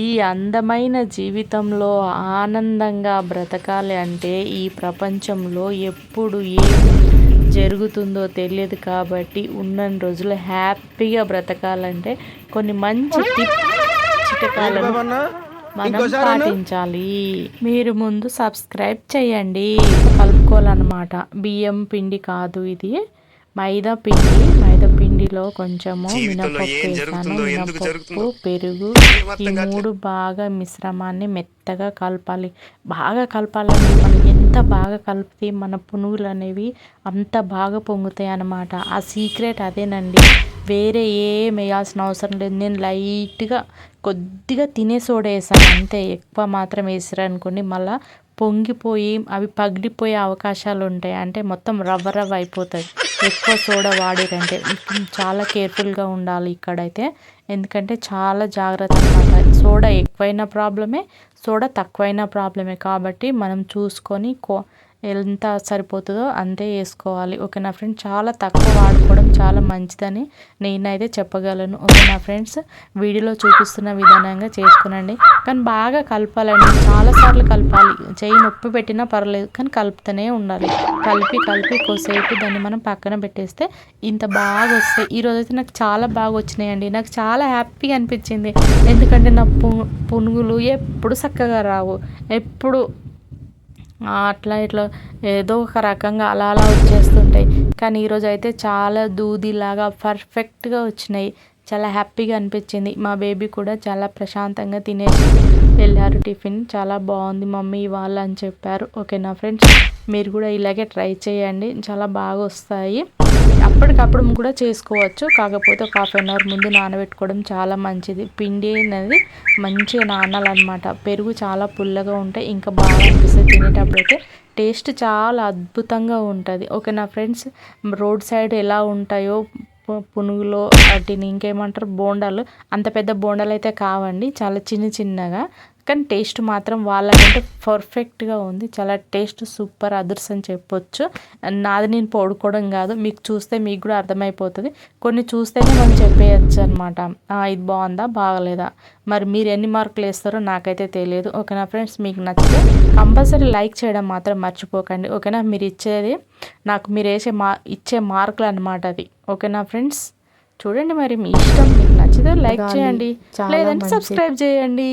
ఈ అందమైన జీవితంలో ఆనందంగా బ్రతకాలి అంటే ఈ ప్రపంచంలో ఎప్పుడు ఏం జరుగుతుందో తెలియదు కాబట్టి ఉన్నన్ని రోజులు హ్యాపీగా బ్రతకాలంటే కొన్ని మంచి చిట్కాలను మనం పాటించాలి. మీరు ముందు సబ్స్క్రైబ్ చేయండి. కలుపుకోవాలన్నమాట. బియ్యం పిండి కాదు, ఇది మైదా పిండిలో కొంచెము మినపప్పు వేసాను. మినపప్పు, పెరుగు, ఈ 3 బాగా మిశ్రమాన్ని మెత్తగా కలపాలి. బాగా కలపాలండి. మనం ఎంత బాగా కలిపితే మన పునుగులు అనేవి అంత బాగా పొంగుతాయి అన్నమాట. ఆ సీక్రెట్ అదేనండి. వేరే ఏం వేయాల్సిన అవసరం లేదు. నేను లైట్గా కొద్దిగా తినే సోడా వేసాను అంతే. ఎక్కువ మాత్రం వేసారనుకోండి మళ్ళీ పొంగిపోయి అవి పగిలిపోయే అవకాశాలు ఉంటాయి. అంటే మొత్తం రవ్వ అయిపోతుంది ఎక్కువ సోడా వాడిరంటే. చాలా కేర్ఫుల్గా ఉండాలి ఇక్కడైతే, ఎందుకంటే చాలా జాగ్రత్త అన్నమాట. సోడా ఎక్కువైనా ప్రాబ్లమే, సోడా తక్కువైనా ప్రాబ్లమే. కాబట్టి మనం చూసుకొని ఎంత సరిపోతుందో అంతే వేసుకోవాలి. ఓకే నా ఫ్రెండ్స్, చాలా తక్కువ వాడుకోవడం చాలా మంచిదని నేనైతే చెప్పగలను. ఓకే నా ఫ్రెండ్స్, వీడియోలో చూపిస్తున్న విధానంగా చేసుకునండి. కానీ బాగా కలపాలండి. చాలాసార్లు కలపాలి. చెయ్యి నొప్పి పెట్టినా పర్లేదు కానీ కలుపుతూనే ఉండాలి. కలిపి కొద్దిసేపు దాన్ని మనం పక్కన పెట్టేస్తే ఇంత బాగా వస్తాయి. ఈరోజు అయితే నాకు చాలా బాగా వచ్చినాయండి. నాకు చాలా హ్యాపీగా అనిపించింది. ఎందుకంటే నా పునుగులు ఎప్పుడు చక్కగా రావు. ఎప్పుడు అట్లా ఇట్లా ఏదో ఒక రకంగా అలా వచ్చేస్తుంటాయి. కానీ ఈరోజు అయితే చాలా దూదిలాగా పర్ఫెక్ట్గా వచ్చినాయి. చాలా హ్యాపీగా అనిపించింది. మా బేబీ కూడా చాలా ప్రశాంతంగా తినేసి వెళ్ళారు. టిఫిన్ చాలా బాగుంది మమ్మీ ఇవాళ అని చెప్పారు. ఓకేనా ఫ్రెండ్స్, మీరు కూడా ఇలాగే ట్రై చేయండి. చాలా బాగా వస్తాయి. అప్పటికప్పుడు కూడా చేసుకోవచ్చు. కాకపోతే ఒక ½ అన్ అవర్ ముందు నానబెట్టుకోవడం చాలా మంచిది. పిండి అనేది మంచిగా నానాలన్నమాట. పెరుగు చాలా పుల్లగా ఉంటాయి. ఇంకా బాగా అనిపిస్తుంది తినేటప్పుడు అయితే. టేస్ట్ చాలా అద్భుతంగా ఉంటుంది. ఓకేనా ఫ్రెండ్స్, రోడ్ సైడ్ ఎలా ఉంటాయో పునుగులో వాటిని ఇంకేమంటారు బోండాలు, అంత పెద్ద బోండాలు అయితే కావండి, చాలా చిన్నగా. కానీ టేస్ట్ మాత్రం వాళ్ళకంటే పర్ఫెక్ట్గా ఉంది. చాలా టేస్ట్ సూపర్ అదుర్స్ అని చెప్పొచ్చు. నాది నేను పొడుకోవడం కాదు, మీకు చూస్తే మీకు కూడా అర్థమైపోతుంది. కొన్ని చూస్తేనే మనం చెప్పేయచ్చు అనమాట, ఇది బాగుందా బాగలేదా. మరి మీరు ఎన్ని మార్కులు వేస్తారో నాకైతే తెలియదు. ఓకేనా ఫ్రెండ్స్, మీకు నచ్చితే కంపల్సరీ లైక్ చేయడం మాత్రం మర్చిపోకండి. ఓకేనా, మీరు ఇచ్చేది నాకు మీరు ఇచ్చే మార్కులు అనమాట అది. ఓకేనా ఫ్రెండ్స్, చూడండి మరి మీ ఇష్టం. మీకు నచ్చితే లైక్ చేయండి, లేదంటే సబ్స్క్రైబ్ చేయండి.